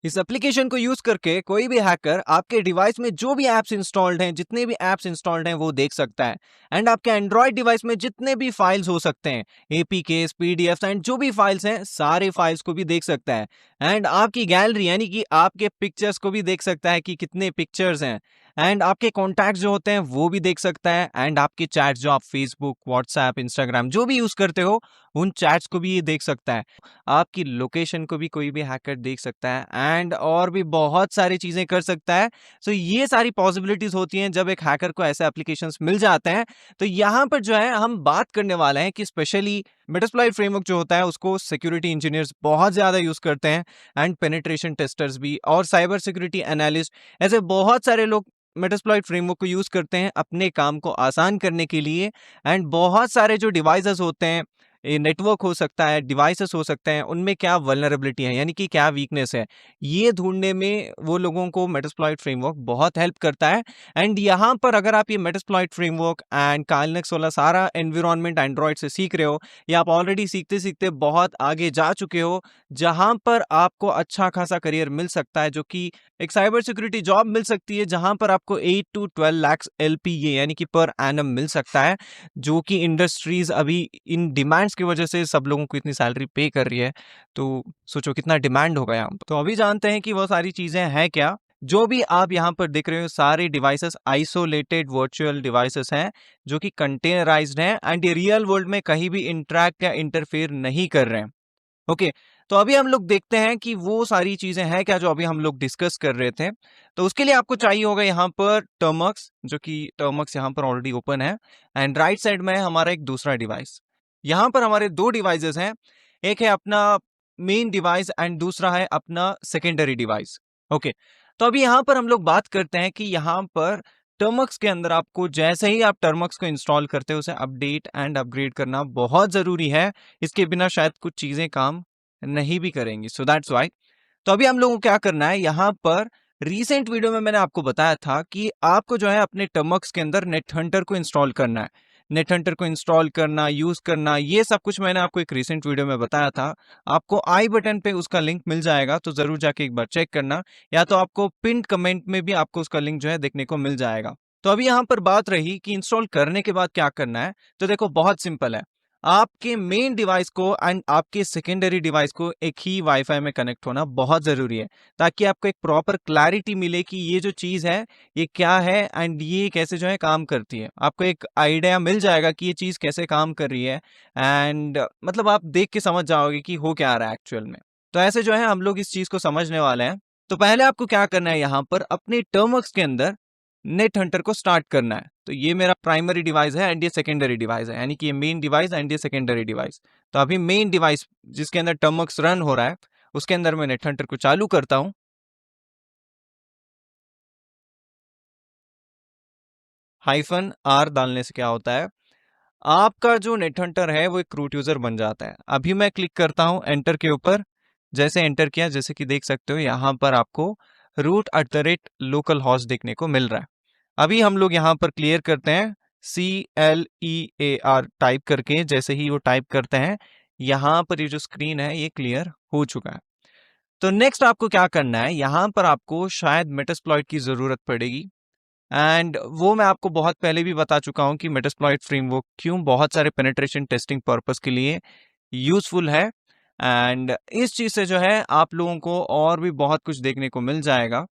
इस एप्लीकेशन को यूज करके कोई भी हैकर आपके डिवाइस में जो भी ऐप्स इंस्टॉल्ड हैं, जितने भी ऐप्स इंस्टॉल्ड हैं वो देख सकता है। एंड आपके एंड्रॉयड डिवाइस में जितने भी फाइल्स हो सकते हैं, एपीके, पीडीएफ एंड जो भी फाइल्स हैं, सारे फाइल्स को भी देख सकता है। एंड आपकी गैलरी यानी कि आपके पिक्चर्स को भी देख सकता है कि कितने पिक्चर्स हैं। एंड आपके कॉन्टैक्ट्स जो होते हैं वो भी देख सकता है। एंड आपके चैट्स जो आप फेसबुक, व्हाट्सएप, इंस्टाग्राम जो भी यूज करते हो, उन चैट्स को भी ये देख सकता है। आपकी लोकेशन को भी कोई भी हैकर देख सकता है एंड और भी बहुत सारी चीजें कर सकता है। सो ये सारी पॉसिबिलिटीज होती हैं जब एक हैकर को ऐसे एप्लीकेशंस मिल जाते हैं। तो यहाँ पर जो है हम बात करने वाले हैं कि स्पेशली मेटास्प्लॉइट फ्रेमवर्क जो होता है उसको सिक्योरिटी इंजीनियर्स बहुत ज्यादा यूज करते हैं। एंड पेनिट्रेशन टेस्टर्स भी और साइबर सिक्योरिटी एनालिस्ट, ऐसे बहुत सारे लोग मेटास्प्लॉइट फ्रेमवर्क को यूज करते हैं अपने काम को आसान करने के लिए। एंड बहुत सारे जो डिवाइसेस होते हैं, ये नेटवर्क हो सकता है, डिवाइसेस हो सकते हैं, उनमें क्या वल्नरेबिलिटी है यानी कि क्या वीकनेस है, ये ढूंढने में वो लोगों को मेटास्प्लॉइट फ्रेमवर्क बहुत हेल्प करता है। एंड यहाँ पर अगर आप ये मेटास्प्लॉइट फ्रेमवर्क एंड काइनेक्स वाला सारा एनवायरनमेंट एंड्रॉइड से सीख रहे हो, या आप ऑलरेडी सीखते सीखते बहुत आगे जा चुके हो, जहां पर आपको अच्छा खासा करियर मिल सकता है, जो कि एक साइबर सिक्योरिटी जॉब मिल सकती है जहां पर आपको 8 to 12 लाख LPA यानी कि पर एनम मिल सकता है, जो कि इंडस्ट्रीज अभी इन डिमांड्स की वजह से सब लोगों को इतनी सैलरी पे कर रही है। तो सोचो कितना डिमांड होगा यहाँ पर। तो अभी जानते हैं कि वो सारी चीजें हैं क्या। जो भी आप यहाँ पर देख रहे हो सारे डिवाइसेस आइसोलेटेड वर्चुअल डिवाइसेस हैं, जो कि कंटेनराइज्ड हैं एंड ये रियल वर्ल्ड में कहीं भी इंटरैक्ट या इंटरफेयर नहीं कर रहे हैं। ओके, तो अभी हम लोग देखते हैं कि वो सारी चीजें हैं क्या जो अभी हम लोग डिस्कस कर रहे थे। तो उसके लिए आपको चाहिए होगा यहाँ पर टर्मक्स, जो कि टर्मक्स यहाँ पर ऑलरेडी ओपन है। एंड राइट साइड में है हमारा एक दूसरा डिवाइस। यहाँ पर हमारे दो डिवाइसेस हैं, एक है अपना मेन डिवाइस एंड दूसरा है अपना सेकेंडरी डिवाइस। ओके, तो अभी यहाँ पर हम लोग बात करते हैं कि यहाँ पर टर्मक्स के अंदर आपको जैसे ही आप टर्मक्स को इंस्टॉल करते हो उसे अपडेट एंड अपग्रेड करना बहुत जरूरी है। इसके बिना शायद कुछ चीजें काम नहीं भी करेंगी। सो दैट्स वाई तो अभी हम लोगों को क्या करना है, यहाँ पर रीसेंट वीडियो में मैंने आपको बताया था कि आपको जो है अपने टर्मक्स के अंदर नेट हंटर को इंस्टॉल करना है। नेट हंटर को इंस्टॉल करना, यूज करना, ये सब कुछ मैंने आपको एक रीसेंट वीडियो में बताया था। आपको आई बटन पे उसका लिंक मिल जाएगा, तो जरूर जाके एक बार चेक करना, या तो आपको पिन कमेंट में भी आपको उसका लिंक जो है देखने को मिल जाएगा। तो अभी यहाँ पर बात रही कि इंस्टॉल करने के बाद क्या करना है। तो देखो बहुत सिंपल है, आपके मेन डिवाइस को एंड आपके सेकेंडरी डिवाइस को एक ही वाईफाई में कनेक्ट होना बहुत जरूरी है, ताकि आपको एक प्रॉपर क्लैरिटी मिले कि ये जो चीज है ये क्या है एंड ये कैसे जो है काम करती है। आपको एक आइडिया मिल जाएगा कि ये चीज कैसे काम कर रही है। एंड मतलब आप देख के समझ जाओगे कि हो क्या रहा है एक्चुअल में। तो ऐसे जो है हम लोग इस चीज को समझने वाले हैं। तो पहले आपको क्या करना है, यहाँ पर अपने टर्मक्स के अंदर नेट हंटर को स्टार्ट करना है। तो ये मेरा प्राइमरी डिवाइस है एंड ये सेकेंडरी डिवाइस है, यानी कि ये मेन डिवाइस एंड ये सेकेंडरी डिवाइस। तो अभी मेन डिवाइस जिसके अंदर टर्मक्स रन हो रहा है, उसके अंदर मैं नेट हंटर को चालू करता हूं। -R डालने से क्या होता है, आपका जो नेट हंटर है वो एक रूट यूजर बन जाता है। अभी मैं क्लिक करता हूं एंटर के ऊपर। जैसे एंटर किया, जैसे कि देख सकते हो यहाँ पर आपको root@लोकल हॉस्ट देखने को मिल रहा है। अभी हम लोग यहाँ पर क्लियर करते हैं CLEAR टाइप करके। जैसे ही वो टाइप करते हैं, यहाँ पर ये जो स्क्रीन है ये क्लियर हो चुका है। तो नेक्स्ट आपको क्या करना है, यहाँ पर आपको शायद मेटास्प्लॉइट की जरूरत पड़ेगी। एंड वो मैं आपको बहुत पहले भी बता चुका हूँ कि मेटास्प्लॉइट फ्रेमवर्क क्यों बहुत सारे पेनिट्रेशन टेस्टिंग पर्पस के लिए यूजफुल है। एंड इस चीज से जो है आप लोगों को और भी बहुत कुछ देखने को मिल जाएगा।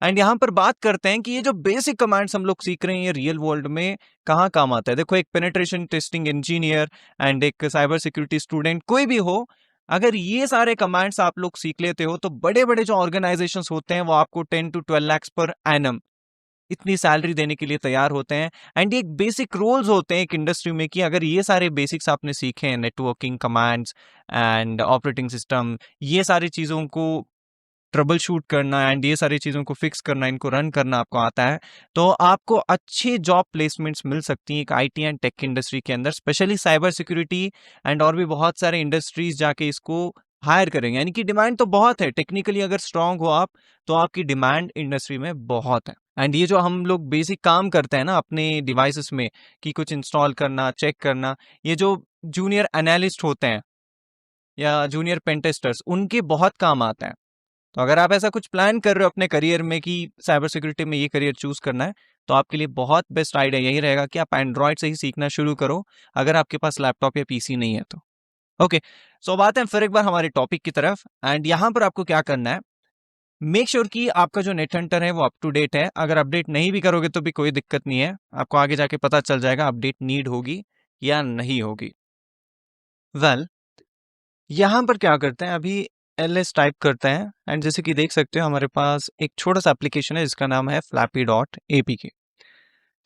एंड यहाँ पर बात करते हैं कि ये जो बेसिक कमांड्स हम लोग सीख रहे हैं ये रियल वर्ल्ड में कहाँ काम आता है। देखो, एक पेनिट्रेशन टेस्टिंग इंजीनियर एंड एक साइबर सिक्योरिटी स्टूडेंट कोई भी हो, अगर ये सारे कमांड्स आप लोग सीख लेते हो तो बड़े बड़े जो ऑर्गेनाइजेशंस होते हैं वो आपको 10 to 12 लाख पर एनम इतनी सैलरी देने के लिए तैयार होते हैं। एंड ये एक बेसिक रोल्स होते हैं एक इंडस्ट्री में कि अगर ये सारे बेसिक्स आपने सीखे हैं, networking, commands and operating system, ये सारी चीज़ों को ट्रबल शूट करना एंड ये सारी चीज़ों को फिक्स करना, इनको रन करना आपको आता है, तो आपको अच्छी जॉब प्लेसमेंट्स मिल सकती हैं एक आईटी एंड टेक इंडस्ट्री के अंदर। स्पेशली साइबर सिक्योरिटी एंड और भी बहुत सारे इंडस्ट्रीज जाके इसको हायर करेंगे, यानी कि डिमांड तो बहुत है। टेक्निकली अगर स्ट्रांग हो आप, तो आपकी डिमांड इंडस्ट्री में बहुत है। एंड ये जो हम लोग बेसिक काम करते हैं ना अपने डिवाइसेस में, कि कुछ इंस्टॉल करना, चेक करना, ये जो जूनियर एनालिस्ट होते हैं या जूनियर पेन टेस्टर्स, उनके बहुत काम आता है। तो अगर आप ऐसा कुछ प्लान कर रहे हो अपने करियर में कि साइबर सिक्योरिटी में ये करियर चूज करना है, तो आपके लिए बहुत बेस्ट आइडिया यही रहेगा कि आप एंड्रॉयड से ही सीखना शुरू करो, अगर आपके पास लैपटॉप या पीसी नहीं है तो। ओके, सो अब आते हैं फिर एक बार हमारे टॉपिक की तरफ। एंड यहाँ पर आपको क्या करना है, मेक श्योर कि आपका जो नेट हंटर है वो अप टू डेट है। अगर अपडेट नहीं भी करोगे तो भी कोई दिक्कत नहीं है, आपको आगे जाके पता चल जाएगा अपडेट नीड होगी या नहीं होगी। वेल, यहाँ पर क्या करते हैं, अभी एलएस टाइप करते हैं एंड जैसे कि देख सकते हो हमारे पास एक छोटा सा एप्लीकेशन है जिसका नाम है flappy.apk।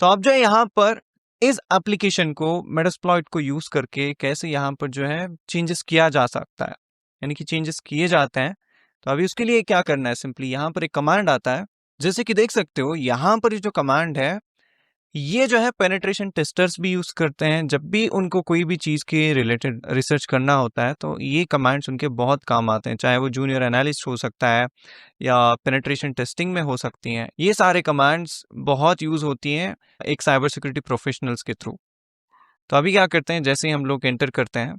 तो अब जो है यहाँ पर इस एप्लीकेशन को मेटास्प्लॉइट को यूज करके कैसे यहाँ पर जो है चेंजेस किया जा सकता है, यानी कि चेंजेस किए जाते हैं। तो अभी उसके लिए क्या करना है, सिंपली यहाँ पर एक कमांड आता है, जैसे कि देख सकते हो यहाँ पर ये जो कमांड है ये जो है पेनिट्रेशन टेस्टर्स भी यूज करते हैं जब भी उनको कोई भी चीज के रिलेटेड रिसर्च करना होता है, तो ये कमांड्स उनके बहुत काम आते हैं, चाहे वो जूनियर एनालिस्ट हो सकता है या पेनिट्रेशन टेस्टिंग में हो सकती हैं। ये सारे कमांड्स बहुत यूज होती हैं एक साइबर सिक्योरिटी प्रोफेशनल्स के थ्रू। तो अभी क्या करते हैं, जैसे ही हम लोग एंटर करते हैं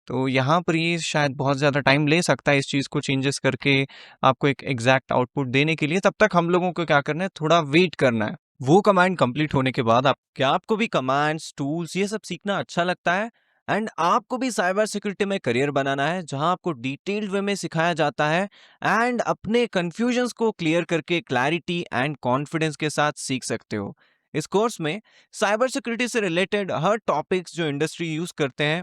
तो यहाँ पर ये शायद बहुत ज़्यादा टाइम ले सकता है इस चीज़ को चेंजेस करके आपको एक एग्जैक्ट आउटपुट देने के लिए। तब तक हम लोगों को क्या करना है, थोड़ा वेट करना है। वो कमांड कंप्लीट होने के बाद आपको भी कमांड्स टूल्स ये सब सीखना अच्छा लगता है एंड आपको भी साइबर सिक्योरिटी में करियर बनाना है जहां आपको डिटेल्ड वे में सिखाया जाता है एंड अपने कंफ्यूजन्स को क्लियर करके क्लैरिटी एंड कॉन्फिडेंस के साथ सीख सकते हो। इस कोर्स में साइबर सिक्योरिटी से रिलेटेड हर टॉपिक्स जो इंडस्ट्री यूज करते हैं,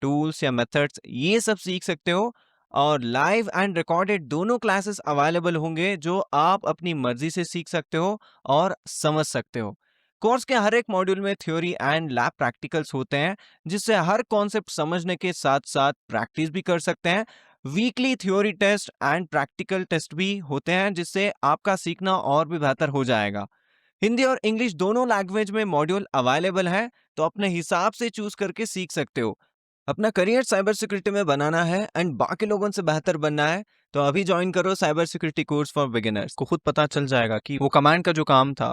टूल्स या मेथड्स, ये सब सीख सकते हो और लाइव एंड रिकॉर्डेड दोनों क्लासेस अवेलेबल होंगे जो आप अपनी मर्जी से सीख सकते हो और समझ सकते हो। कोर्स के हर एक मॉड्यूल में थ्योरी एंड लैब प्रैक्टिकल्स होते हैं जिससे हर कॉन्सेप्ट समझने के साथ साथ प्रैक्टिस भी कर सकते हैं। Weekly theory test and practical test भी होते हैं जिससे आपका सीखना और भी बेहतर हो जाएगा। हिंदी और इंग्लिश दोनों लैंग्वेज में मॉड्यूल अवेलेबल है, तो अपने हिसाब से चूज करके सीख सकते हो। अपना करियर साइबर सिक्योरिटी में बनाना है एंड बाकी लोगों से बेहतर बनना है, तो अभी ज्वाइन करो cyber security course for beginners. को खुद पता चल जाएगा कि वो कमांड का जो काम था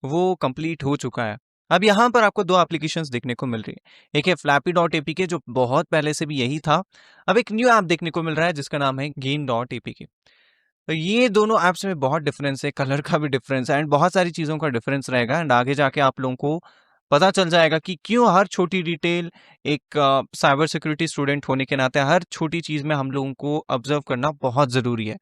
वो कंप्लीट हो चुका है। अब यहाँ पर आपको दो एप्लीकेशंस देखने को मिल रही है, एक है flappy.apk जो बहुत पहले से भी यही था, अब एक न्यू ऐप देखने को मिल रहा है जिसका नाम है gain.apk। तो ये दोनों ऐप्स में बहुत डिफरेंस है, कलर का भी डिफरेंस है एंड बहुत सारी चीज़ों का डिफरेंस रहेगा एंड आगे जाके आप लोगों को पता चल जाएगा कि क्यों हर छोटी डिटेल एक साइबर सिक्योरिटी स्टूडेंट होने के नाते हर छोटी चीज़ में हम लोगों को ऑब्जर्व करना बहुत ज़रूरी है।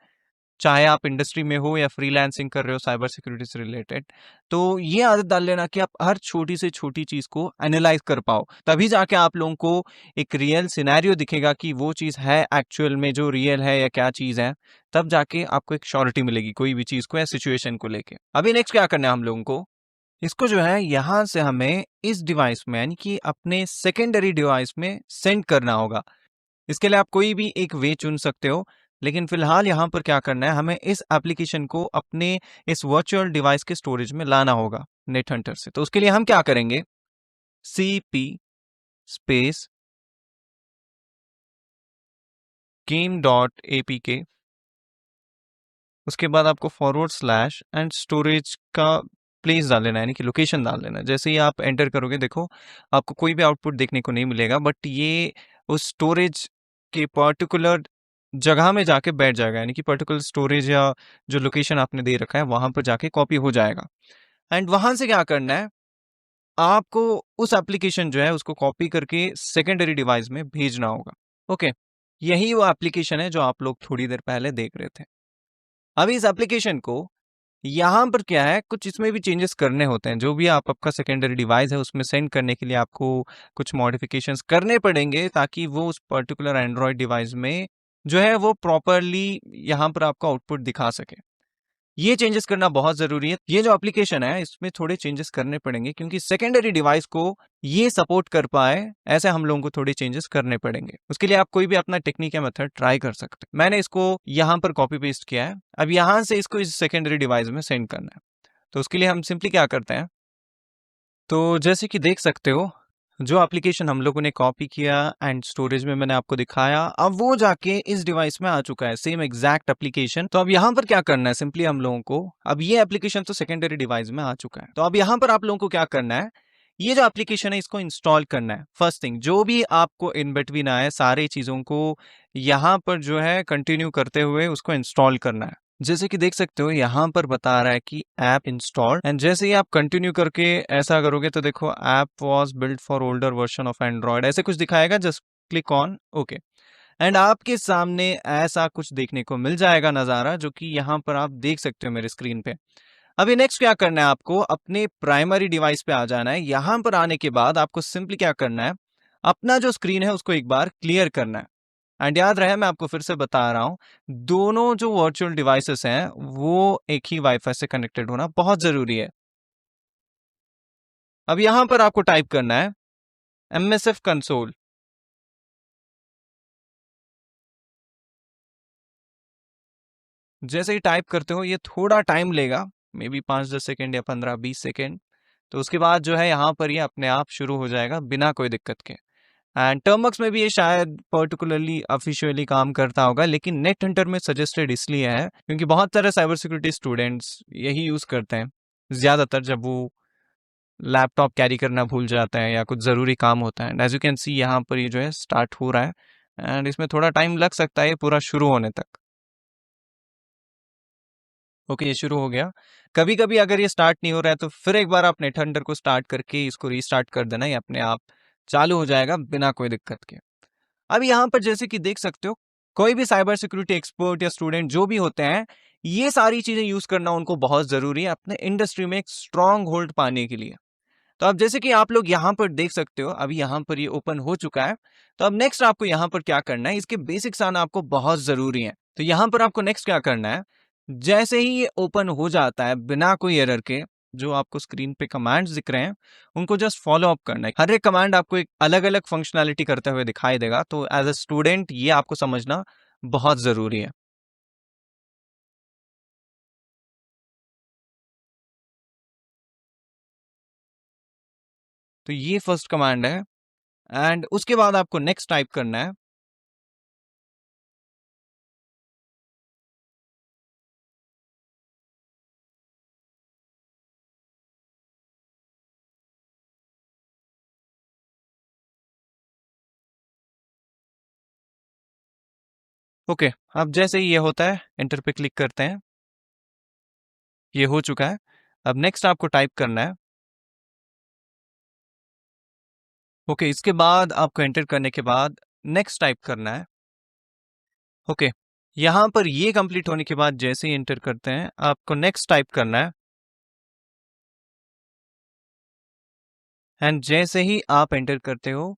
चाहे आप इंडस्ट्री में हो या फ्रीलांसिंग कर रहे हो साइबर सिक्योरिटी से रिलेटेड, तो ये आदत डाल लेना कि आप हर छोटी से छोटी चीज को एनालाइज कर पाओ, तभी जाके आप लोगों को एक रियल सिनेरियो दिखेगा कि वो चीज है एक्चुअल में जो रियल है या क्या चीज है। तब जाके आपको एक श्योरिटी मिलेगी कोई भी चीज को या सिचुएशन को लेके। अभी नेक्स्ट क्या करना है हम लोगों को, इसको जो है यहाँ से हमें इस डिवाइस में यानी कि अपने सेकेंडरी डिवाइस में सेंड करना होगा। इसके लिए आप कोई भी एक वे चुन सकते हो, लेकिन फिलहाल यहाँ पर क्या करना है, हमें इस एप्लीकेशन को अपने इस वर्चुअल डिवाइस के स्टोरेज में लाना होगा नेट हंटर से। तो उसके लिए हम क्या करेंगे, cp स्पेस game.apk, उसके बाद आपको फॉरवर्ड स्लैश एंड स्टोरेज का प्लेस डाल लेना है, यानी कि लोकेशन डाल लेना है। जैसे ही आप एंटर करोगे देखो आपको कोई भी आउटपुट देखने को नहीं मिलेगा, बट ये उस स्टोरेज के पर्टिकुलर जगह में जाके बैठ जाएगा, यानी कि पर्टिकुलर स्टोरेज या जो लोकेशन आपने दे रखा है वहां पर जाके कॉपी हो जाएगा। एंड वहां से क्या करना है, आपको उस एप्लीकेशन जो है उसको कॉपी करके सेकेंडरी डिवाइस में भेजना होगा। ओके, यही वो एप्लीकेशन है जो आप लोग थोड़ी देर पहले देख रहे थे। अभी इस एप्लीकेशन को यहाँ पर क्या है, कुछ इसमें भी चेंजेस करने होते हैं, जो भी आपका सेकेंडरी डिवाइस है उसमें सेंड करने के लिए आपको कुछ मॉडिफिकेशंस करने पड़ेंगे ताकि वो उस पर्टिकुलर एंड्रॉयड डिवाइस में जो है वो प्रॉपरली यहाँ पर आपको आउटपुट दिखा सके। ये चेंजेस करना बहुत जरूरी है। ये जो एप्लीकेशन है इसमें थोड़े चेंजेस करने पड़ेंगे क्योंकि सेकेंडरी डिवाइस को ये सपोर्ट कर पाए, ऐसे हम लोगों को थोड़े चेंजेस करने पड़ेंगे। उसके लिए आप कोई भी अपना टेक्निक या मेथड ट्राई कर सकते हैं। मैंने इसको यहाँ पर कॉपी पेस्ट किया है, अब यहाँ से इसको इस सेकेंडरी डिवाइस में सेंड करना है। तो उसके लिए हम सिंपली क्या करते हैं, तो जैसे कि देख सकते हो जो एप्लीकेशन हम लोगों ने कॉपी किया एंड स्टोरेज में मैंने आपको दिखाया, अब वो जाके इस डिवाइस में आ चुका है, सेम एग्जैक्ट एप्लीकेशन। तो अब यहाँ पर क्या करना है, सिंपली हम लोगों को, अब ये एप्लीकेशन तो सेकेंडरी डिवाइस में आ चुका है, तो अब यहाँ पर आप लोगों को क्या करना है, ये जो एप्लीकेशन है इसको इंस्टॉल करना है। फर्स्ट थिंग, जो भी आपको इन बिटवीन आए सारे चीज़ों को यहाँ पर जो है कंटिन्यू करते हुए उसको इंस्टॉल करना है। जैसे कि देख सकते हो यहाँ पर बता रहा है कि ऐप इंस्टॉल्ड, एंड जैसे ही आप कंटिन्यू करके ऐसा करोगे तो देखो app was built for older version of Android ऐसे कुछ दिखाएगा। Just click on okay, and आपके सामने ऐसा कुछ देखने को मिल जाएगा नज़ारा, जो कि यहाँ पर आप देख सकते हो मेरे स्क्रीन पे। अभी नेक्स्ट क्या करना है, आपको अपने प्राइमरी डिवाइस पे आ जाना है। यहाँ पर आने के बाद आपको सिंपली क्या करना है, अपना जो स्क्रीन है उसको एक बार क्लियर करना है। एंड याद रहे मैं आपको फिर से बता रहा हूँ, दोनों जो वर्चुअल डिवाइसेस हैं वो एक ही वाईफाई से कनेक्टेड होना बहुत जरूरी है। अब यहाँ पर आपको टाइप करना है MSF कंसोल। जैसे ही टाइप करते हो ये थोड़ा टाइम लेगा, मे बी 5-10 सेकेंड या 15-20 सेकेंड। तो उसके बाद जो है यहाँ पर ये अपने आप शुरू हो जाएगा बिना कोई दिक्कत के। एंड टर्मक्स में भी ये शायद पर्टिकुलरली ऑफिशियली काम करता होगा, लेकिन नेट हंटर में सजेस्टेड इसलिए है क्योंकि बहुत सारे साइबर सिक्योरिटी स्टूडेंट्स यही यूज़ करते हैं ज़्यादातर, जब वो लैपटॉप कैरी करना भूल जाते हैं या कुछ ज़रूरी काम होता है। And as you can see यहाँ पर ये जो है स्टार्ट हो रहा है, एंड इसमें थोड़ा टाइम लग सकता है ये पूरा शुरू होने तक। ओके, ये शुरू हो गया। कभी कभी अगर ये स्टार्ट नहीं हो रहा है तो फिर एक बार आप नेट हंटर को स्टार्ट करके इसको रीस्टार्ट कर देना, ये अपने आप चालू हो जाएगा बिना कोई दिक्कत के। अब यहाँ पर जैसे कि देख सकते हो, कोई भी साइबर सिक्योरिटी एक्सपर्ट या स्टूडेंट जो भी होते हैं, ये सारी चीजें यूज करना उनको बहुत जरूरी है अपने इंडस्ट्री में एक स्ट्रॉन्ग होल्ड पाने के लिए। तो अब जैसे कि आप लोग यहाँ पर देख सकते हो, अभी यहाँ पर ये ओपन हो चुका है। तो अब नेक्स्ट आपको यहाँ पर क्या करना है, इसके बेसिक्स आना आपको बहुत जरूरी है। तो यहाँ पर आपको नेक्स्ट क्या करना है, जैसे ही ये ओपन हो जाता है बिना कोई एरर के, जो आपको स्क्रीन पे कमांड्स दिख रहे हैं उनको जस्ट फॉलो अप करना है। हर एक कमांड आपको एक अलग अलग फंक्शनैलिटी करते हुए दिखाई देगा, तो एज अ स्टूडेंट ये आपको समझना बहुत जरूरी है। तो ये फर्स्ट कमांड है, एंड उसके बाद आपको नेक्स्ट टाइप करना है। ओके, अब जैसे ही ये होता है एंटर पे क्लिक करते हैं, ये हो चुका है। अब नेक्स्ट आपको टाइप करना है। ओके, इसके बाद आपको एंटर करने के बाद नेक्स्ट टाइप करना है। ओके, यहाँ पर ये कंप्लीट होने के बाद जैसे ही एंटर करते हैं आपको नेक्स्ट टाइप करना है, एंड जैसे ही आप एंटर करते हो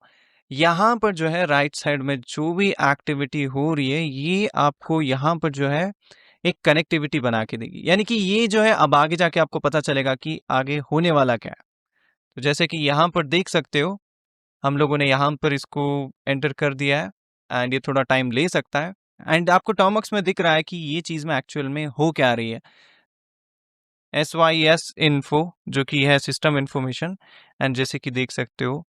यहाँ पर जो है राइट साइड में जो भी एक्टिविटी हो रही है ये आपको यहाँ पर जो है एक कनेक्टिविटी बना के देगी। यानी कि ये जो है अब आगे जाके आपको पता चलेगा कि आगे होने वाला क्या है। तो जैसे कि यहाँ पर देख सकते हो, हम लोगों ने यहाँ पर इसको एंटर कर दिया है, एंड ये थोड़ा टाइम ले सकता है। एंड आपको टॉमक्स में दिख रहा है कि ये चीज़ में एक्चुअल में हो क्या रही है। SYS इन्फो जो कि है सिस्टम इंफॉर्मेशन, एंड जैसे कि देख सकते हो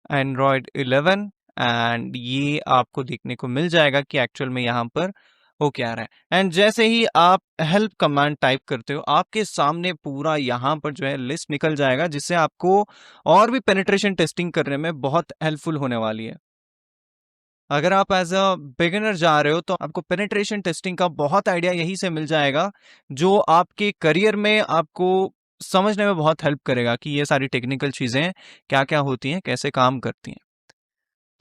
एंड्रॉयड 11, एंड ये आपको देखने को मिल जाएगा कि एक्चुअल में यहाँ पर हो क्या रहा है। एंड जैसे ही आप हेल्प कमांड टाइप करते हो आपके सामने पूरा यहाँ पर जो है लिस्ट निकल जाएगा, जिससे आपको और भी पेनिट्रेशन टेस्टिंग करने में बहुत हेल्पफुल होने वाली है। अगर आप एज अ बिगिनर जा रहे हो तो आपको पेनिट्रेशन टेस्टिंग का बहुत आइडिया यहीं से मिल जाएगा, जो आपके करियर में आपको समझने में बहुत हेल्प करेगा कि ये सारी टेक्निकल चीज़ें क्या क्या होती हैं, कैसे काम करती हैं।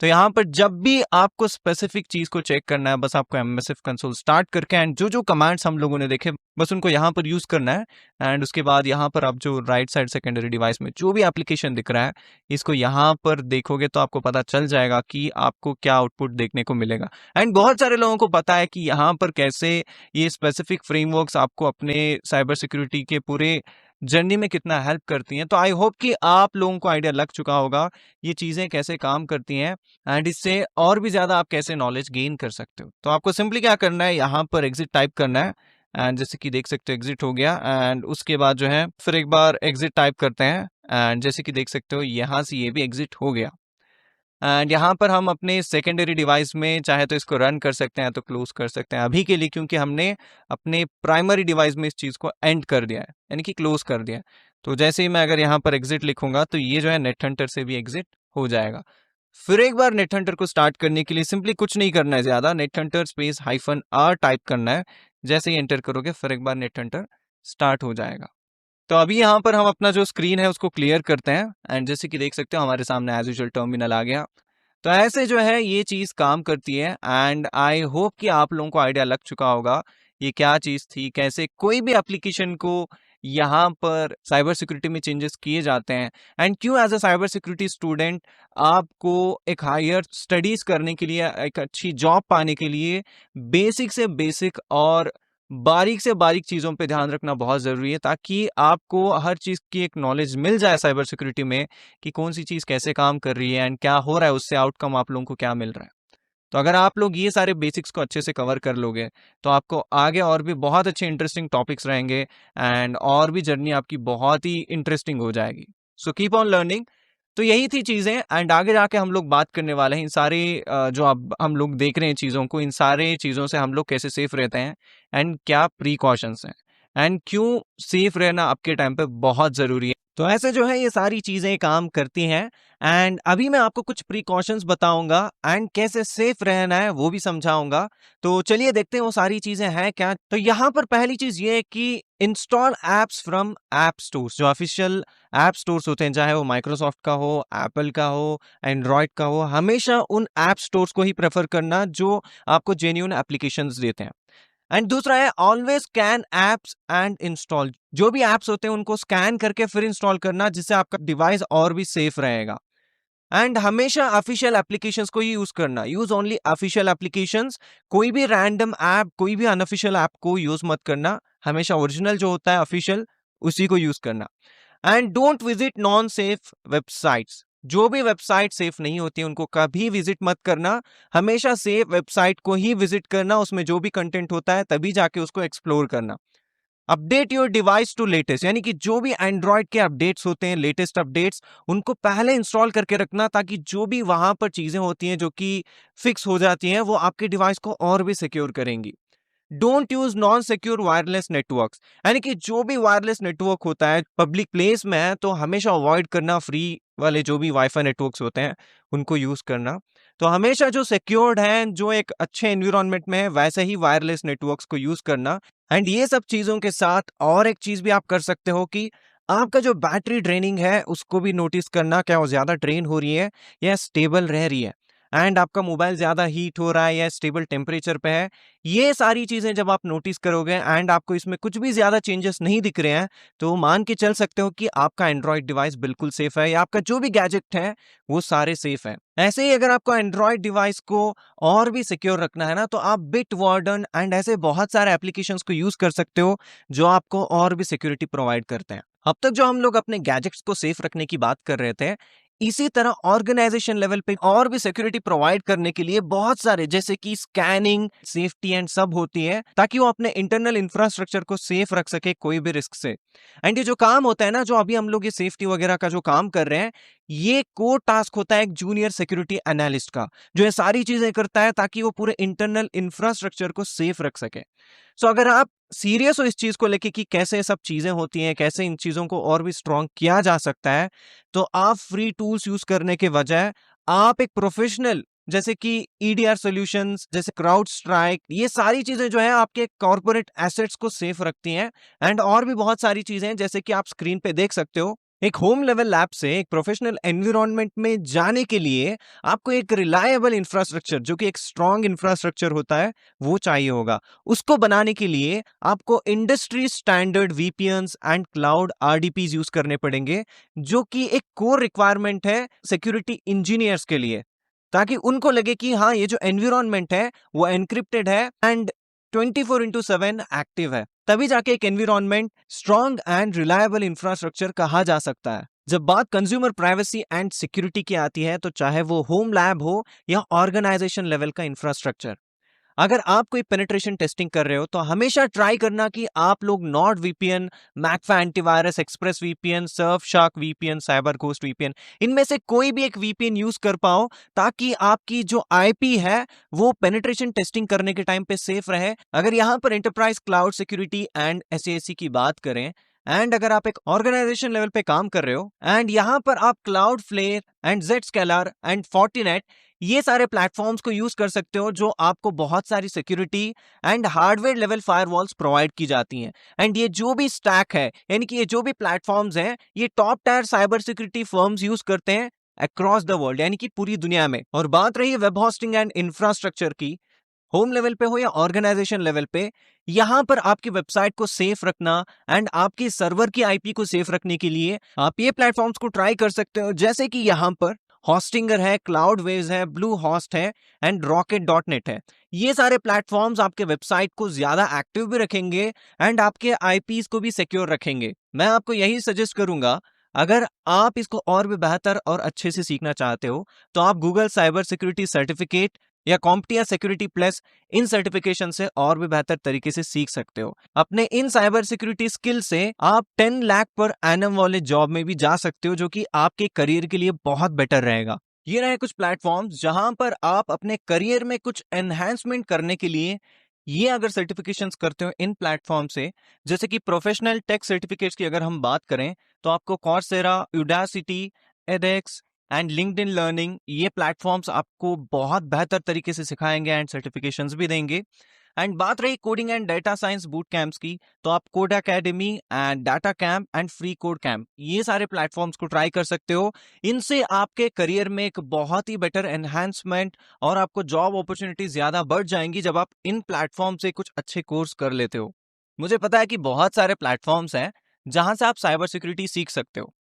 तो यहाँ पर जब भी आपको स्पेसिफिक चीज को चेक करना है, बस आपको MSF कंसोल स्टार्ट करके एंड जो जो कमांड्स हम लोगों ने देखे बस उनको यहाँ पर यूज करना है। एंड उसके बाद यहाँ पर आप जो राइट साइड सेकेंडरी डिवाइस में जो भी एप्लीकेशन दिख रहा है इसको यहाँ पर देखोगे तो आपको पता चल जाएगा कि आपको क्या आउटपुट देखने को मिलेगा। एंड बहुत सारे लोगों को पता है कि यहाँ पर कैसे ये स्पेसिफिक फ्रेमवर्क्स आपको अपने साइबर सिक्योरिटी के पूरे जर्नी में कितना हेल्प करती हैं। तो आई होप कि आप लोगों को आइडिया लग चुका होगा ये चीज़ें कैसे काम करती हैं, एंड इससे और भी ज़्यादा आप कैसे नॉलेज गेन कर सकते हो। तो आपको सिंपली क्या करना है, यहाँ पर एग्जिट टाइप करना है, एंड जैसे कि देख सकते हो एग्जिट हो गया। एंड उसके बाद जो है फिर एक बार एग्जिट टाइप करते हैं, एंड जैसे कि देख सकते हो यहाँ से ये भी एग्जिट हो गया। एंड यहाँ पर हम अपने सेकेंडरी डिवाइस में चाहे तो इसको रन कर सकते हैं तो क्लोज कर सकते हैं अभी के लिए, क्योंकि हमने अपने प्राइमरी डिवाइस में इस चीज़ को एंड कर दिया है, यानी कि क्लोज कर दिया है। तो जैसे ही मैं अगर यहाँ पर एग्जिट लिखूंगा तो ये जो है नेट हंटर से भी एग्जिट हो जाएगा। फिर एक बार नेट हंटर को स्टार्ट करने के लिए सिंपली कुछ नहीं करना है ज़्यादा, net Hunter space -r type करना है। जैसे ही एंटर करोगे फिर एक बार नेट हंटर स्टार्ट हो जाएगा। तो अभी यहाँ पर हम अपना जो स्क्रीन है उसको क्लियर करते हैं एंड जैसे कि देख सकते हो हमारे सामने एज यूजुअल टर्मिनल आ गया। तो ऐसे जो है ये चीज़ काम करती है एंड आई होप कि आप लोगों को आइडिया लग चुका होगा ये क्या चीज़ थी, कैसे कोई भी एप्लीकेशन को यहाँ पर साइबर सिक्योरिटी में चेंजेस किए जाते हैं एंड क्यों as a cyber security student आपको एक हायर स्टडीज करने के लिए, एक अच्छी जॉब पाने के लिए बेसिक से बेसिक और बारीक से बारीक चीज़ों पे ध्यान रखना बहुत ज़रूरी है, ताकि आपको हर चीज़ की एक नॉलेज मिल जाए साइबर सिक्योरिटी में कि कौन सी चीज़ कैसे काम कर रही है एंड क्या हो रहा है, उससे आउटकम आप लोगों को क्या मिल रहा है। तो अगर आप लोग ये सारे बेसिक्स को अच्छे से कवर कर लोगे तो आपको आगे और भी बहुत अच्छे इंटरेस्टिंग टॉपिक्स रहेंगे एंड और भी जर्नी आपकी बहुत ही इंटरेस्टिंग हो जाएगी। So keep on learning. तो यही थी चीज़ें एंड आगे जाके हम लोग बात करने वाले हैं इन सारे जो अब हम लोग देख रहे हैं चीज़ों को, इन सारे चीज़ों से हम लोग कैसे सेफ रहते हैं एंड क्या प्रिकॉशंस हैं एंड क्यों सेफ रहना आपके टाइम पे बहुत ज़रूरी है। तो ऐसे जो है ये सारी चीज़ें काम करती हैं एंड अभी मैं आपको कुछ प्रिकॉशंस बताऊंगा एंड कैसे सेफ रहना है वो भी समझाऊंगा। तो चलिए देखते हैं वो सारी चीज़ें हैं क्या। तो यहाँ पर पहली चीज़ ये है कि install apps from app stores. जो ऑफिशियल ऐप स्टोर्स होते हैं, चाहे वो माइक्रोसॉफ्ट का हो, एप्पल का हो, एंड्रॉयड का हो, हमेशा उन ऐप स्टोर्स को ही प्रेफर करना जो आपको जेन्युइन एप्लीकेशंस देते हैं। एंड दूसरा है always scan apps and install. जो भी एप्स होते हैं उनको स्कैन करके फिर इंस्टॉल करना, जिससे आपका डिवाइस और भी सेफ रहेगा। एंड हमेशा ऑफिशियल एप्लीकेशंस को ही यूज करना, यूज ओनली ऑफिशियल एप्लीकेशंस। कोई भी रैंडम ऐप, कोई भी अनऑफिशियल ऐप को यूज मत करना, हमेशा ओरिजिनल जो होता है ऑफिशियल उसी को यूज करना। And don't visit non safe websites. जो भी वेबसाइट सेफ नहीं होती उनको कभी विजिट मत करना, हमेशा सेफ वेबसाइट को ही विजिट करना, उसमें जो भी कंटेंट होता है तभी जाके उसको एक्सप्लोर करना। Update your device to latest, यानी कि जो भी एंड्रॉयड के अपडेट्स होते हैं, लेटेस्ट अपडेट्स, उनको पहले इंस्टॉल करके रखना, ताकि जो भी वहां पर चीजें होती हैं जो कि फिक्स हो जाती हैं वो आपके डिवाइस को और भी सिक्योर करेंगी। Don't use non secure wireless networks, यानी कि जो भी वायरलेस नेटवर्क होता है पब्लिक प्लेस में है तो हमेशा अवॉइड करना। फ्री वाले जो भी वाईफाई नेटवर्क्स होते हैं उनको यूज करना। तो हमेशा जो सिक्योर्ड हैं, जो एक अच्छे एनवायरनमेंट में है, वैसे ही वायरलेस नेटवर्क्स को यूज करना। एंड ये सब चीजों के साथ और एक चीज भी आप कर सकते हो कि आपका जो बैटरी ड्रेनिंग है उसको भी नोटिस करना, क्या वो ज्यादा ड्रेन हो रही है या स्टेबल रह रही है एंड आपका मोबाइल ज्यादा हीट हो रहा है या स्टेबल टेम्परेचर पे है। ये सारी चीजें जब आप नोटिस करोगे एंड आपको इसमें कुछ भी ज्यादा चेंजेस नहीं दिख रहे हैं, तो मान के चल सकते हो कि आपका एंड्रॉयड डिवाइस बिल्कुल सेफ है या आपका जो भी गैजेट है वो सारे सेफ है। ऐसे ही अगर आपको एंड्रॉयड डिवाइस को और भी सिक्योर रखना है ना, तो आप बिट वार्डन एंड ऐसे बहुत सारे एप्लीकेशंस को यूज कर सकते हो जो आपको और भी सिक्योरिटी प्रोवाइड करते हैं। अब तक जो हम लोग अपने गैजेट्स को सेफ रखने की बात कर रहे थे, इसी तरह ऑर्गेनाइजेशन लेवल पे और भी सिक्योरिटी प्रोवाइड करने के लिए बहुत सारे, जैसे कि स्कैनिंग, सेफ्टी एंड सब होती है, ताकि वो अपने इंटरनल इंफ्रास्ट्रक्चर को सेफ रख सके कोई भी रिस्क से। एंड ये जो काम होता है ना, जो अभी हम लोग ये सेफ्टी वगैरह का जो काम कर रहे हैं, ये कोर टास्क होता है एक जूनियर सिक्योरिटी एनालिस्ट का, जो ये सारी चीजें करता है ताकि वो पूरे इंटरनल इंफ्रास्ट्रक्चर को सेफ रख सके। सो अगर आप सीरियस हो इस चीज को लेके कि कैसे सब चीजें होती हैं, कैसे इन चीजों को और भी स्ट्रॉन्ग किया जा सकता है, तो आप फ्री टूल्स यूज करने के बजाय आप एक प्रोफेशनल, जैसे कि ईडीआर सॉल्यूशंस, जैसे क्राउड स्ट्राइक, ये सारी चीजें जो है आपके कॉर्पोरेट एसेट्स को सेफ रखती हैं। एंड और भी बहुत सारी चीजें जैसे कि आप स्क्रीन पे देख सकते हो। एक होम लेवल लैब से एक प्रोफेशनल एनवायरनमेंट में जाने के लिए आपको एक रिलायबल इंफ्रास्ट्रक्चर, जो कि एक स्ट्रॉन्ग इंफ्रास्ट्रक्चर होता है, वो चाहिए होगा। उसको बनाने के लिए आपको industry standard VPNs and cloud RDPs use करने पड़ेंगे, जो कि एक कोर रिक्वायरमेंट है सिक्योरिटी इंजीनियर्स के लिए, ताकि उनको लगे कि हाँ, ये जो एनवायरनमेंट है वो एनक्रिप्टेड है एंड 24/7 एक्टिव है। तभी जाके एक environment strong and reliable infrastructure कहा जा सकता है। जब बात कंज्यूमर प्राइवेसी एंड सिक्योरिटी की आती है, तो चाहे वो होम लैब हो या ऑर्गेनाइजेशन लेवल का इंफ्रास्ट्रक्चर, अगर आप कोई पेनिट्रेशन टेस्टिंग कर रहे हो तो हमेशा ट्राई करना कि आप लोग Nord VPN, McAfee antivirus, Express VPN, Surfshark VPN, CyberGhost VPN, इनमें से कोई भी एक वीपीएन यूज कर पाओ, ताकि आपकी जो आईपी है वो पेनिट्रेशन टेस्टिंग करने के टाइम पे सेफ रहे। अगर यहाँ पर enterprise cloud security and SSC की बात करें एंड अगर आप एक ऑर्गेनाइजेशन लेवल पे काम कर रहे हो एंड यहाँ पर आप Cloudflare and Zscaler and Fortinet ये सारे प्लेटफॉर्म्स को यूज कर सकते हो, जो आपको बहुत सारी security and hardware level firewalls provide की जाती हैं। एंड ये जो भी स्टैक है, यानी कि ये जो भी प्लेटफॉर्म्स हैं, ये top tier cyber security firms use करते हैं अक्रॉस द वर्ल्ड, यानी कि पूरी दुनिया में। और बात रही वेब होस्टिंग एंड इंफ्रास्ट्रक्चर की, होम लेवल पे हो या ऑर्गेनाइजेशन लेवल पे, यहां पर आपकी वेबसाइट को सेफ रखना एंड आपकी सर्वर की आईपी को सेफ रखने के लिए आप ये प्लेटफॉर्म्स को ट्राई कर सकते हो, जैसे कि यहां पर होस्टिंगर है, क्लाउडवेज है, ब्लू होस्ट है एंड रॉकेट.नेट है। ये सारे प्लेटफॉर्म्स आपके वेबसाइट को ज्यादा एक्टिव भी रखेंगे एंड आपके आईपीज को भी सिक्योर रखेंगे। मैं आपको यही सजेस्ट करूंगा, अगर आप इसको और भी बेहतर और अच्छे से सीखना चाहते हो तो आप गूगल साइबर सिक्योरिटी सर्टिफिकेट या कॉम्प्टिया सिक्योरिटी प्लस इन सर्टिफिकेशन से और भी बेहतर तरीके से सीख सकते हो। अपने इन साइबर सिक्योरिटी स्किल से आप 10 लाख पर एनम वाले जॉब में भी जा सकते हो, जो कि आपके करियर के लिए बहुत बेटर रहेगा। ये रहे कुछ प्लेटफॉर्म्स जहां पर आप अपने करियर में कुछ एनहांसमेंट करने के लिए ये अगर सर्टिफिकेशंस करते हो इन प्लेटफॉर्म से, जैसे कि प्रोफेशनल टेक सर्टिफिकेट्स की अगर हम बात करें तो आपको कॉर्सेरा, यूडासिटी, एडेक्स एंड लिंक्डइन लर्निंग, ये प्लेटफॉर्म्स आपको बहुत बेहतर तरीके से सिखाएंगे एंड सर्टिफिकेशंस भी देंगे। एंड बात रही coding and data science boot camps की, तो आप code academy and data camp and free code camp, ये सारे प्लेटफॉर्म्स को ट्राई कर सकते हो। इनसे आपके करियर में एक बहुत ही बेटर एनहांसमेंट और आपको जॉब अपॉर्चुनिटी ज्यादा बढ़ जाएंगी जब आप इन प्लेटफॉर्म से कुछ अच्छे कोर्स कर लेते हो। मुझे पता है कि बहुत सारे प्लेटफॉर्म्स हैं जहां से आप साइबर सिक्योरिटी सीख सकते हो।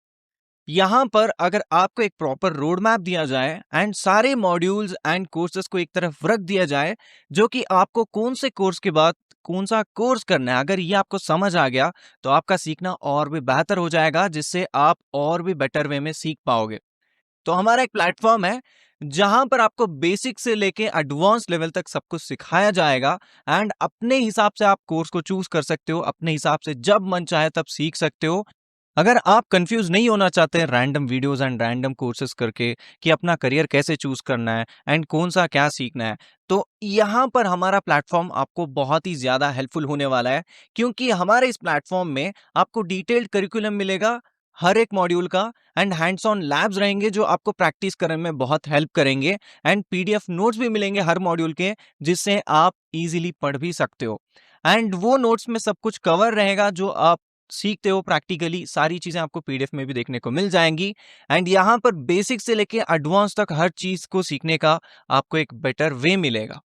यहां पर अगर आपको एक प्रॉपर रोड मैप दिया जाए एंड सारे मॉड्यूल्स एंड कोर्सेज को एक तरफ रख दिया जाए, जो कि आपको कौन से कोर्स के बाद कौन सा कोर्स करना है, अगर ये आपको समझ आ गया तो आपका सीखना और भी बेहतर हो जाएगा, जिससे आप और भी बेटर वे में सीख पाओगे। तो हमारा एक प्लेटफॉर्म है जहां पर आपको बेसिक से लेके एडवांस लेवल तक सब कुछ सिखाया जाएगा एंड अपने हिसाब से आप कोर्स को चूज कर सकते हो, अपने हिसाब से जब मन चाहे तब सीख सकते हो। अगर आप कंफ्यूज नहीं होना चाहते random videos and random courses करके कि अपना करियर कैसे चूज करना है एंड कौन सा क्या सीखना है, तो यहाँ पर हमारा प्लेटफॉर्म आपको बहुत ही ज्यादा हेल्पफुल होने वाला है, क्योंकि हमारे इस प्लेटफॉर्म में आपको डिटेल्ड करिकुलम मिलेगा हर एक मॉड्यूल का एंड हैंड्स ऑन लैब्स रहेंगे जो आपको प्रैक्टिस करने में बहुत हेल्प करेंगे एंड पीडीएफ नोट्स भी मिलेंगे हर मॉड्यूल के, जिससे आप इजीली पढ़ भी सकते हो। एंड वो नोट्स में सब कुछ कवर रहेगा जो आप सीखते हो प्रैक्टिकली, सारी चीजें आपको पीडीएफ में भी देखने को मिल जाएंगी। एंड यहाँ पर बेसिक से लेके एडवांस तक हर चीज को सीखने का आपको एक बेटर वे मिलेगा।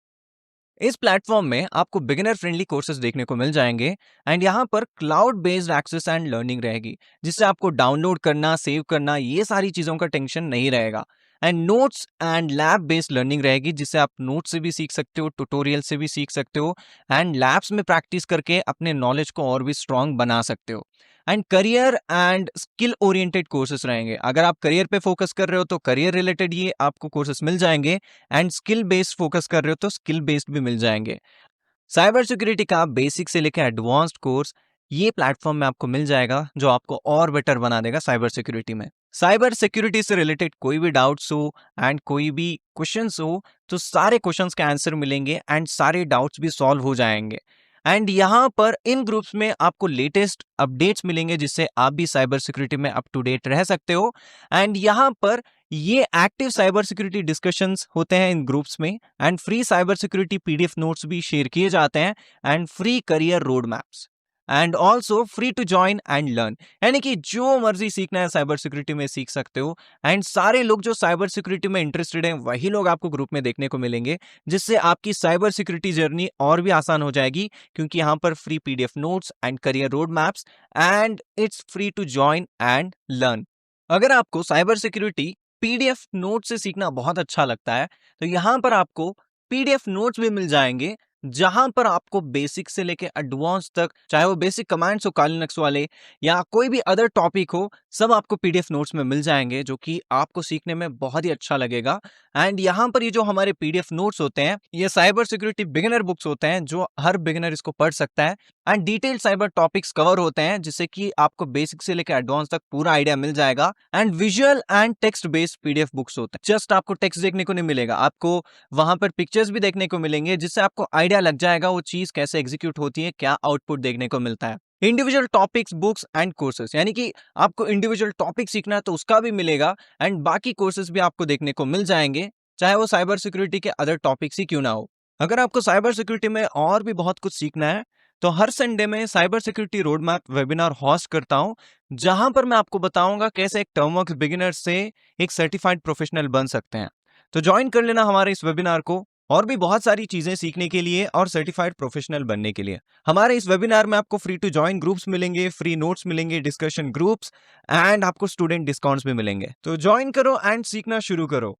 इस प्लेटफॉर्म में आपको बिगिनर फ्रेंडली कोर्सेज देखने को मिल जाएंगे एंड यहाँ पर cloud based access and learning रहेगी, जिससे आपको डाउनलोड करना, सेव करना, ये सारी चीजों का टेंशन नहीं रहेगा। And notes and lab based learning रहेगी, जिससे आप नोट से भी सीख सकते हो, ट्यूटोरियल से भी सीख सकते हो एंड लैब्स में प्रैक्टिस करके अपने नॉलेज को और भी स्ट्रांग बना सकते हो। And career and skill oriented courses रहेंगे। अगर आप करियर पे फोकस कर रहे हो तो करियर रिलेटेड ये आपको कोर्सेज मिल जाएंगे एंड स्किल बेस्ड फोकस कर रहे हो तो स्किल बेस्ड भी मिल जाएंगे। साइबर सिक्योरिटी का बेसिक से लेकर एडवांस्ड कोर्स ये प्लेटफॉर्म में आपको मिल जाएगा, जो आपको और बेटर बना देगा साइबर सिक्योरिटी में। साइबर सिक्योरिटी से रिलेटेड कोई भी डाउट्स हो एंड कोई भी क्वेश्चंस हो तो सारे क्वेश्चंस के आंसर मिलेंगे एंड सारे डाउट्स भी सॉल्व हो जाएंगे। एंड यहाँ पर इन ग्रुप्स में आपको लेटेस्ट अपडेट्स मिलेंगे, जिससे आप भी साइबर सिक्योरिटी में अप टू डेट रह सकते हो। एंड यहाँ पर ये एक्टिव साइबर सिक्योरिटी डिस्कशंस होते हैं इन ग्रुप्स में and free cyber security PDF notes भी शेयर किए जाते हैं and free career road maps and also free to join and learn, यानी कि जो मर्जी सीखना है साइबर सिक्योरिटी में सीख सकते हो। एंड सारे लोग जो साइबर सिक्योरिटी में इंटरेस्टेड हैं वही लोग आपको ग्रुप में देखने को मिलेंगे, जिससे आपकी साइबर सिक्योरिटी जर्नी और भी आसान हो जाएगी, क्योंकि यहाँ पर free PDF notes and career road maps and it's free to join and learn. अगर आपको साइबर सिक्योरिटी पीडीएफ नोट से सीखना बहुत अच्छा लगता है तो यहाँ पर आपको पीडीएफ नोट्स भी मिल जाएंगे, जहां पर आपको बेसिक से लेके एडवांस तक, चाहे वो बेसिक कमांड्स हो कालिनक्स वाले या कोई भी अदर टॉपिक हो, सब आपको पीडीएफ नोट्स में मिल जाएंगे, जो कि आपको सीखने में बहुत ही अच्छा लगेगा। एंड यहाँ पर ये जो हमारे पीडीएफ नोट्स होते हैं ये साइबर सिक्योरिटी बिगिनर बुक्स होते हैं, जो हर बिगिनर इसको पढ़ सकता है and detailed cyber topics cover होते हैं, जिससे कि आपको बेसिक से लेकर एडवांस तक पूरा आइडिया मिल जाएगा। And visual and text based PDF books होते हैं, जस्ट आपको टेक्स्ट देखने को नहीं मिलेगा, आपको वहां पर पिक्चर्स भी देखने को मिलेंगे, जिससे आपको आइडिया लग जाएगा वो चीज कैसे एग्जीक्यूट होती है, क्या आउटपुट देखने को मिलता है। Individual topics, books and courses, यानी कि आपको इंडिविजुअल टॉपिक सीखना है तो उसका भी मिलेगा एंड बाकी कोर्सेज भी आपको देखने को मिल जाएंगे, चाहे वो साइबर सिक्योरिटी के अदर टॉपिक्स ही क्यों ना हो। अगर आपको साइबर सिक्योरिटी में और भी बहुत कुछ सीखना है तो हर संडे में cyber security road map webinar host करता हूं, जहां पर मैं आपको बताऊंगा कैसे एक टर्मवर्क्स बिगिनर से एक सर्टिफाइड प्रोफेशनल बन सकते हैं। तो ज्वाइन कर लेना हमारे इस वेबिनार को और भी बहुत सारी चीजें सीखने के लिए और सर्टिफाइड प्रोफेशनल बनने के लिए। हमारे इस वेबिनार में आपको फ्री टू ज्वाइन ग्रुप्स मिलेंगे, फ्री नोट्स मिलेंगे, डिस्कशन ग्रुप्स एंड आपको स्टूडेंट डिस्काउंट्स भी मिलेंगे। तो ज्वाइन करो एंड सीखना शुरू करो।